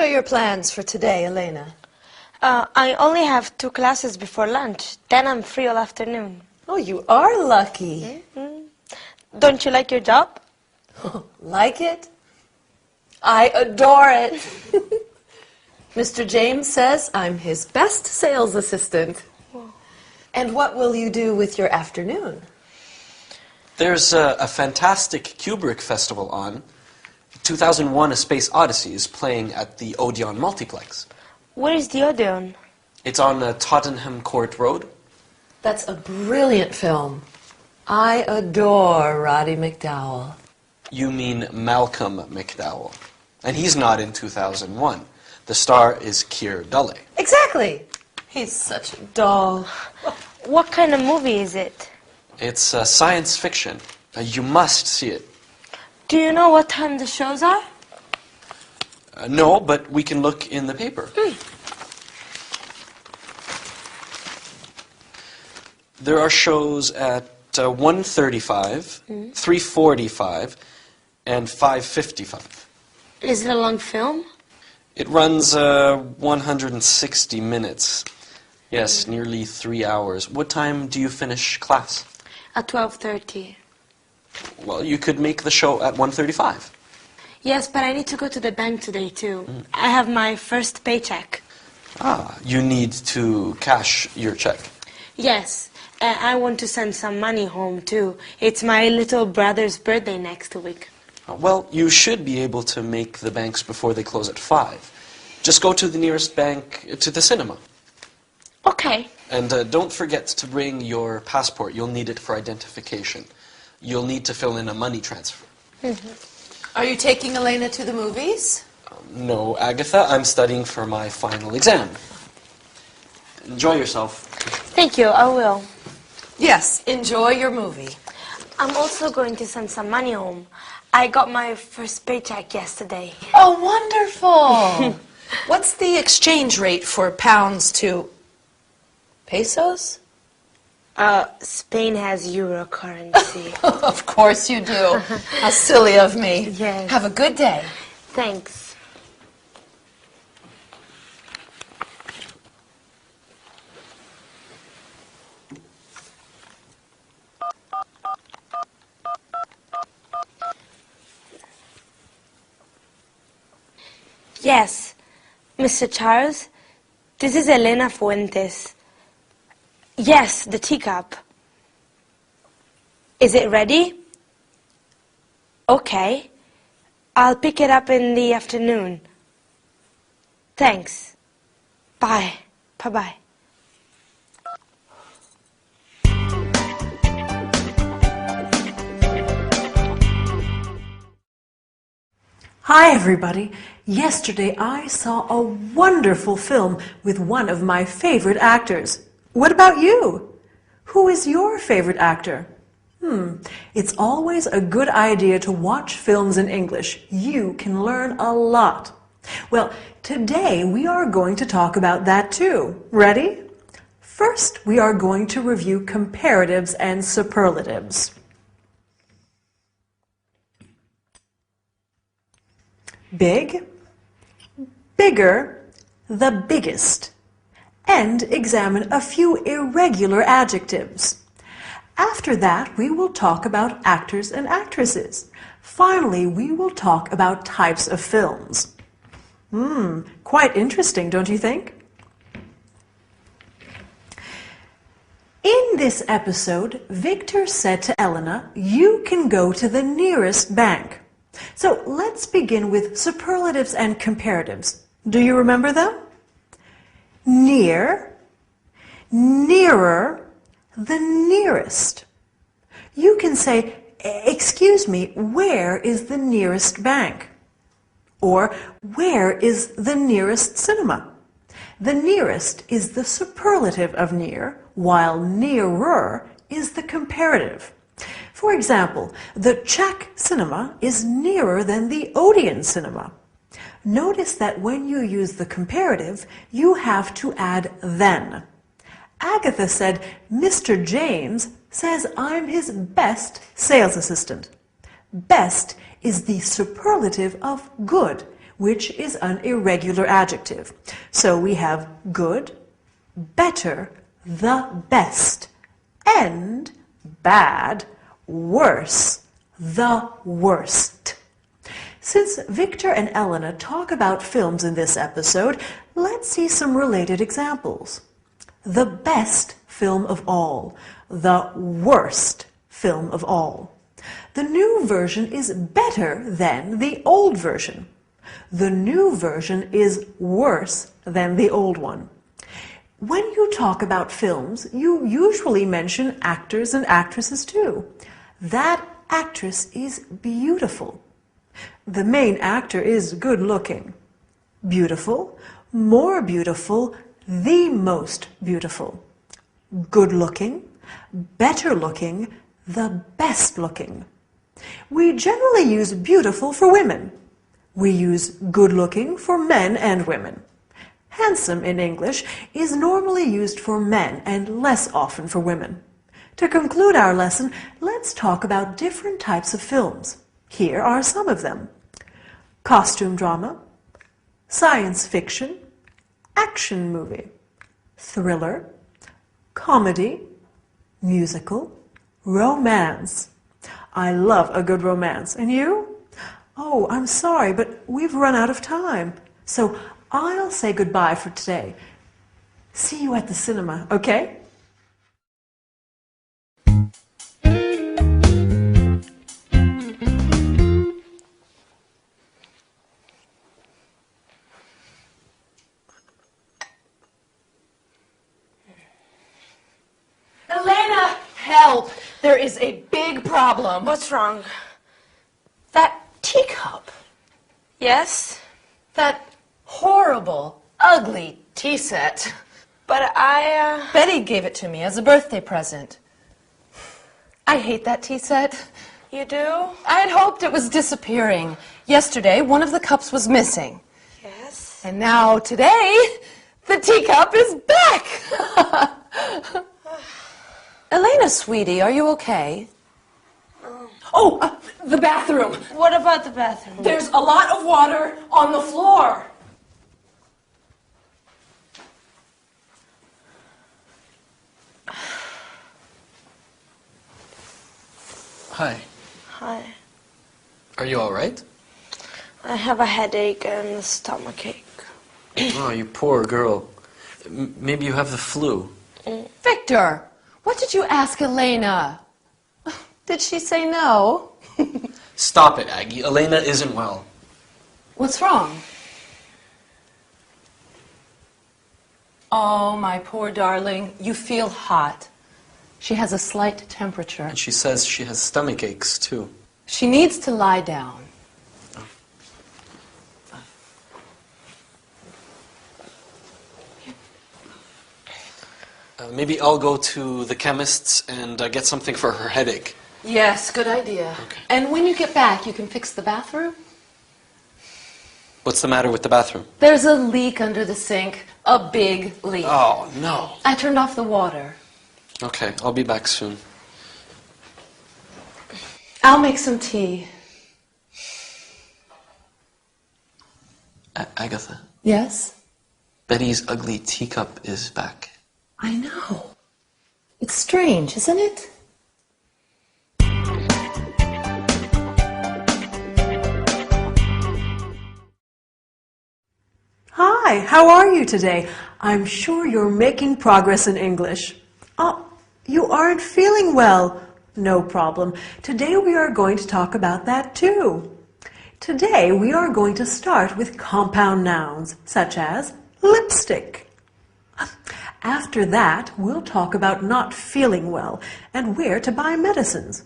are your plans for today, Elena? I only have 2 classes before lunch. Then I'm free all afternoon. Oh, you are lucky. Don't you like your job? Like it? I adore it. Mr. James says I'm his best sales assistant. Whoa. And what will you do with your afternoon? There's a fantastic Kubrick festival on. 2001: A Space Odyssey is playing at the Odeon Multiplex. Where is the Odeon? It's on Tottenham Court Road. That's a brilliant film. I adore Roddy McDowall. You mean Malcolm McDowell. And he's not in 2001. The star is Keir Dullea. Exactly. He's such a doll. What kind of movie is it? It's science fiction. You must see it. Do you know what time the shows are? No, but we can look in the paper. There are shows at 1:35, 3:45, and 5:55. Is it a long film? It runs 160 minutes. Yes, nearly 3 hours. What time do you finish class? At 12:30. Well, you could make the show at 1:35. Yes, but I need to go to the bank today, too. I have my first paycheck. Ah, you need to cash your check. Yes, I want to send some money home, too. It's my little brother's birthday next week. Well, you should be able to make the banks before they close at 5. Just go to the nearest bank to the cinema. Okay. And don't forget to bring your passport. You'll need it for identification. You'll need to fill in a money transfer. Are you taking Elena to the movies? No, Agatha, I'm studying for my final exam. Enjoy yourself. Thank you, I will. Yes, enjoy your movie. I'm also going to send some money home. I got my first paycheck yesterday. Oh, wonderful. What's the exchange rate for pounds to pesos? Spain has euro currency. Of course you do. How silly of me. Yes. Have a good day. Thanks. Yes, Mr. Charles, this is Elena Fuentes. Yes, the teacup. Is it ready? Okay. I'll pick it up in the afternoon. Thanks. Bye. Bye-bye. Hi everybody! Yesterday I saw a wonderful film with one of my favorite actors. What about you? Who is your favorite actor? It's always a good idea to watch films in English. You can learn a lot. Well, today we are going to talk about that too. Ready? First, we are going to review comparatives and superlatives. Big, bigger, the biggest, and examine a few irregular adjectives. After that, we will talk about actors and actresses. Finally, we will talk about types of films. Quite interesting, don't you think? In this episode, Victor said to Elena, "You can go to the nearest bank." So let's begin with superlatives and comparatives. Do you remember them? Near, nearer, the nearest. You can say, "Excuse me, where is the nearest bank?" Or, "Where is the nearest cinema?" The nearest is the superlative of near, while nearer is the comparative. For example, the Czech cinema is nearer than the Odeon cinema. Notice that when you use the comparative, you have to add then. Agatha said, "Mr. James says I'm his best sales assistant." Best is the superlative of good, which is an irregular adjective. So we have good, better, the best, and bad, worse, the worst. Since Victor and Elena talk about films in this episode, let's see some related examples. The best film of all, the worst film of all. The new version is better than the old version. The new version is worse than the old one. When you talk about films, you usually mention actors and actresses too. That actress is beautiful. The main actor is good looking. Beautiful, more beautiful, the most beautiful. Good looking, better looking, the best looking. We generally use beautiful for women. We use good looking for men and women. Handsome in English is normally used for men and less often for women. To conclude our lesson, let's talk about different types of films. Here are some of them. Costume drama, science fiction, action movie, thriller, comedy, musical, romance. I love a good romance. And you? Oh, I'm sorry, but we've run out of time. So I'll say goodbye for today. See you at the cinema, okay? Elena, help! There is a big problem. What's wrong? That teacup. Yes? That horrible, ugly tea set. But Betty gave it to me as a birthday present. I hate that tea set. You do? I had hoped it was disappearing. Yesterday, one of the cups was missing. Yes. And now, today, the teacup is back! Elena, sweetie, are you okay? The bathroom. What about the bathroom? There's a lot of water on the floor. Hi. Hi. Are you all right? I have a headache and a stomachache. Oh, you poor girl. Maybe you have the flu. Victor, what did you ask Elena? Did she say no? Stop it, Aggie. Elena isn't well. What's wrong? Oh, my poor darling, you feel hot. She has a slight temperature. And she says she has stomach aches, too. She needs to lie down. Maybe I'll go to the chemist's and get something for her headache. Yes, good idea. Okay. And when you get back, you can fix the bathroom? What's the matter with the bathroom? There's a leak under the sink. A big leak. Oh, no. I turned off the water. Okay, I'll be back soon. I'll make some tea. Agatha, Yes? Betty's ugly teacup is back. I know. It's strange, isn't it? Hi, how are you today? I'm sure you're making progress in English. Oh, you aren't feeling well. No problem. Today we are going to talk about that too. Today we are going to start with compound nouns, such as lipstick. After that, we'll talk about not feeling well and where to buy medicines.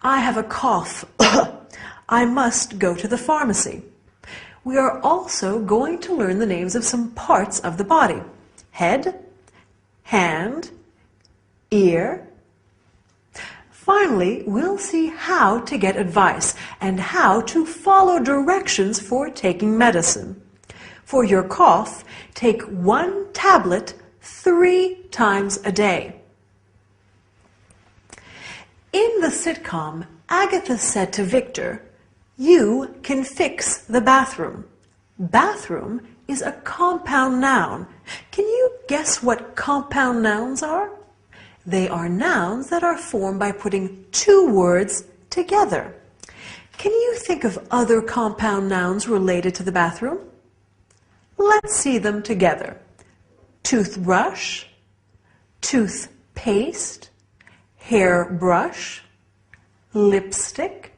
I have a cough. I must go to the pharmacy. We are also going to learn the names of some parts of the body. Head, hand, ear. Finally, we'll see how to get advice and how to follow directions for taking medicine. For your cough, take 1 tablet 3 times a day. In the sitcom, Agatha said to Victor, "You can fix the bathroom." Bathroom is a compound noun. Can you guess what compound nouns are? They are nouns that are formed by putting two words together. Can you think of other compound nouns related to the bathroom? Let's see them together. Toothbrush, toothpaste, hairbrush, lipstick.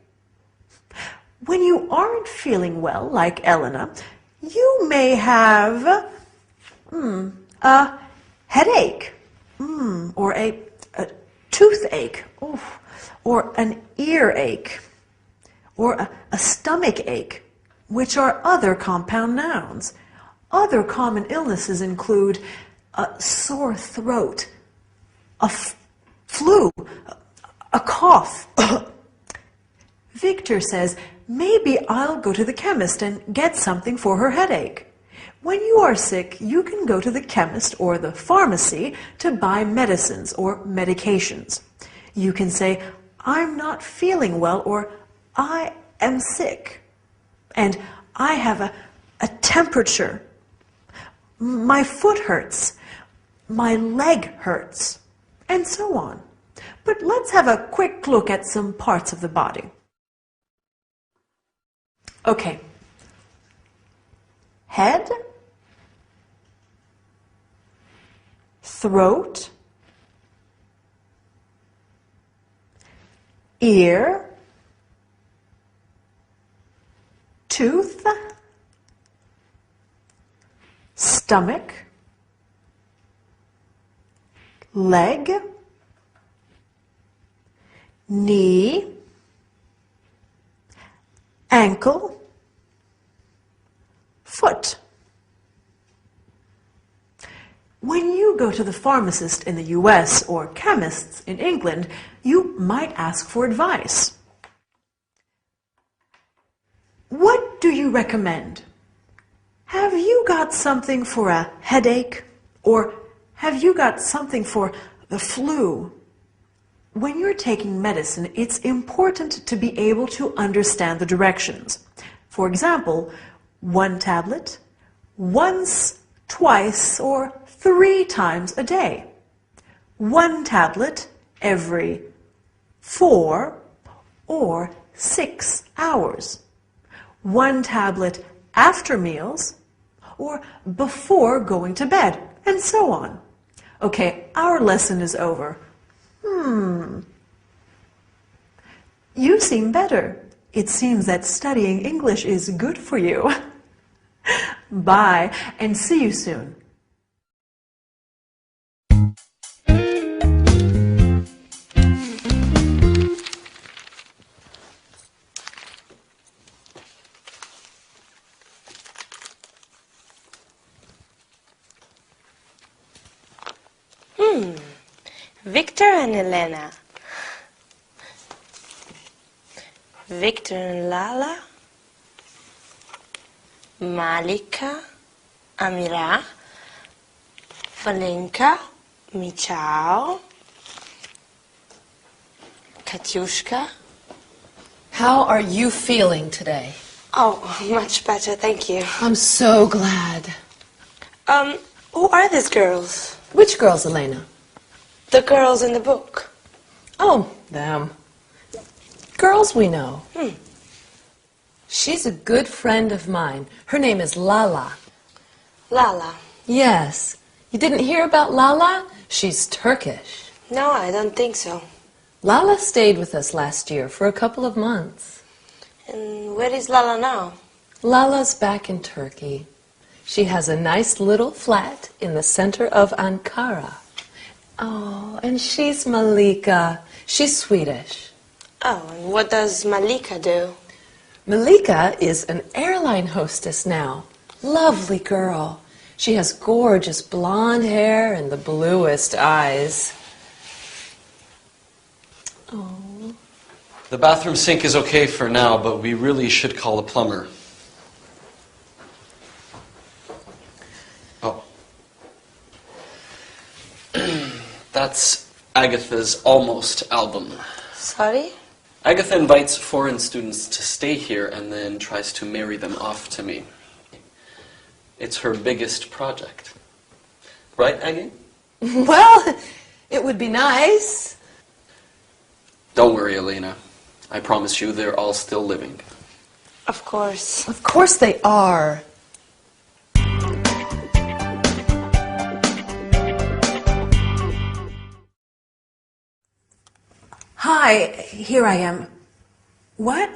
When you aren't feeling well, like Elena, you may have a headache, or a toothache, or an earache, or a stomach ache, which are other compound nouns. Other common illnesses include a sore throat, a flu, a cough. Victor says, maybe I'll go to the chemist and get something for her headache. When you are sick, you can go to the chemist or the pharmacy to buy medicines or medications. You can say, I'm not feeling well, or I am sick, and I have a temperature. My foot hurts, my leg hurts, and so on. But let's have a quick look at some parts of the body. Okay. Head, throat, ear, tooth, stomach, leg, knee, ankle, foot. When you go to the pharmacist in the US or chemists in England, you might ask for advice. What do you recommend? Have you got something for a headache? Or have you got something for the flu? When you're taking medicine, it's important to be able to understand the directions. For example, 1 tablet, once, twice, or 3 times a day. 1 tablet every 4 or 6 hours. 1 tablet after meals or before going to bed, and so on. Okay, our lesson is over. You seem better. It seems that studying English is good for you. Bye, and see you soon. Victor and Elena. Victor and Lala. Malika, Amira, Valenka, Michał, Katyushka. How are you feeling today? Oh, much better, thank you. I'm so glad. Who are these girls? Which girls, Elena? The girls in the book. Oh, them. Girls we know. She's a good friend of mine. Her name is Lala. Lala. Yes. You didn't hear about Lala? She's Turkish. No, I don't think so. Lala stayed with us last year for a couple of months. And where is Lala now? Lala's back in Turkey. She has a nice little flat in the center of Ankara. Oh, and she's Malika. She's Swedish. Oh, and what does Malika do? Malika is an airline hostess now. Lovely girl. She has gorgeous blonde hair and the bluest eyes. Oh. The bathroom sink is okay for now, but we really should call a plumber. Oh. That's Agatha's almost album. Sorry? Agatha invites foreign students to stay here and then tries to marry them off to me. It's her biggest project. Right, Aggie? Well, it would be nice. Don't worry, Elena. I promise you they're all still living. Of course. Of course they are. Hi, here I am. What?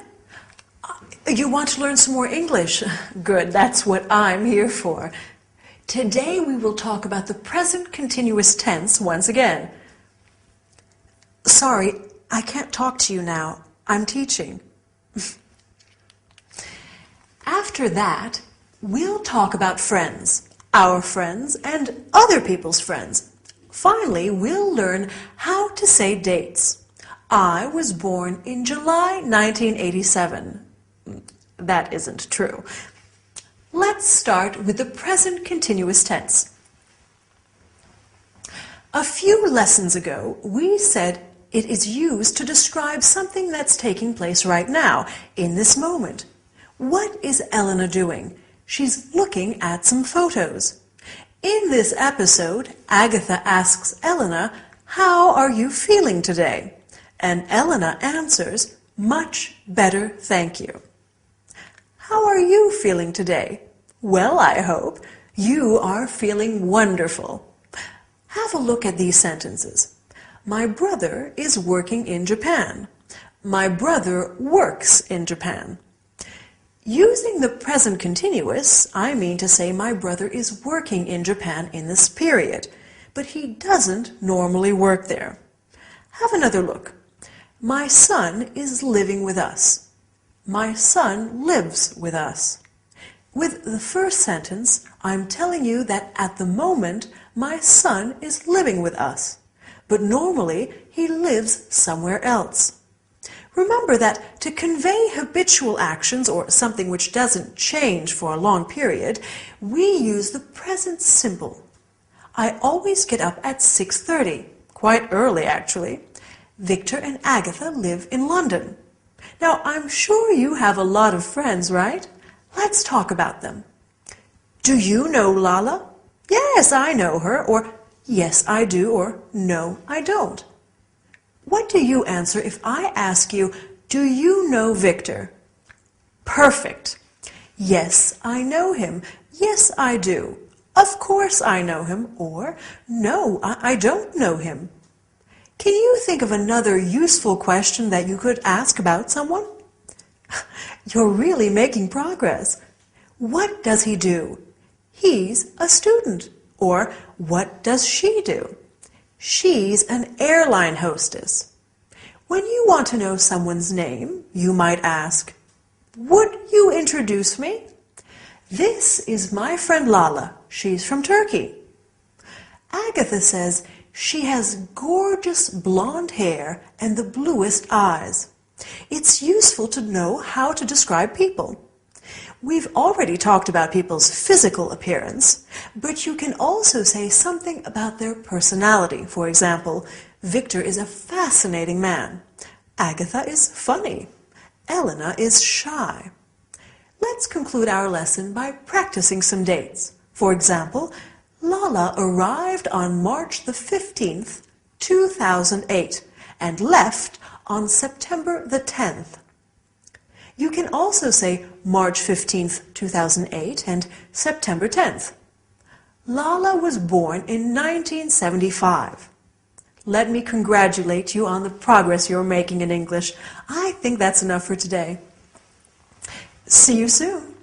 You want to learn some more English? Good, that's what I'm here for. Today we will talk about the present continuous tense once again. Sorry, I can't talk to you now. I'm teaching. After that, we'll talk about friends, our friends, and other people's friends. Finally, we'll learn how to say dates. I was born in July 1987. That isn't true. Let's start with the present continuous tense. A few lessons ago, we said it is used to describe something that's taking place right now, in this moment. What is Elena doing? She's looking at some photos. In this episode, Agatha asks Elena, "How are you feeling today?" And Elena answers, "Much better, thank you." How are you feeling today? Well, I hope you are feeling wonderful. Have a look at these sentences. My brother is working in Japan. My brother works in Japan. Using the present continuous, I mean to say my brother is working in Japan in this period, but he doesn't normally work there. Have another look. My son is living with us. My son lives with us. With the first sentence, I'm telling you that at the moment, my son is living with us, but normally he lives somewhere else. Remember that to convey habitual actions or something which doesn't change for a long period, we use the present simple. I always get up at 6:30, quite early actually. Victor and Agatha live in London. Now, I'm sure you have a lot of friends, right? Let's talk about them. Do you know Lala? Yes, I know her, or yes, I do, or no, I don't. What do you answer if I ask you, do you know Victor? Perfect. Yes, I know him. Yes, I do. Of course I know him, or no, I don't know him. Can you think of another useful question that you could ask about someone? You're really making progress. What does he do? He's a student. Or what does she do? She's an airline hostess. When you want to know someone's name, you might ask, would you introduce me? This is my friend Lala. She's from Turkey. Agatha says she has gorgeous blonde hair and the bluest eyes. It's useful to know how to describe people. We've already talked about people's physical appearance, but you can also say something about their personality. For example, Victor is a fascinating man. Agatha is funny. Elena is shy. Let's conclude our lesson by practicing some dates. For example, Lala arrived on March the 15th, 2008, and left on September the 10th. You can also say March 15th, 2008 and September 10th. Lala was born in 1975. Let me congratulate you on the progress you're making in English. I think that's enough for today. See you soon.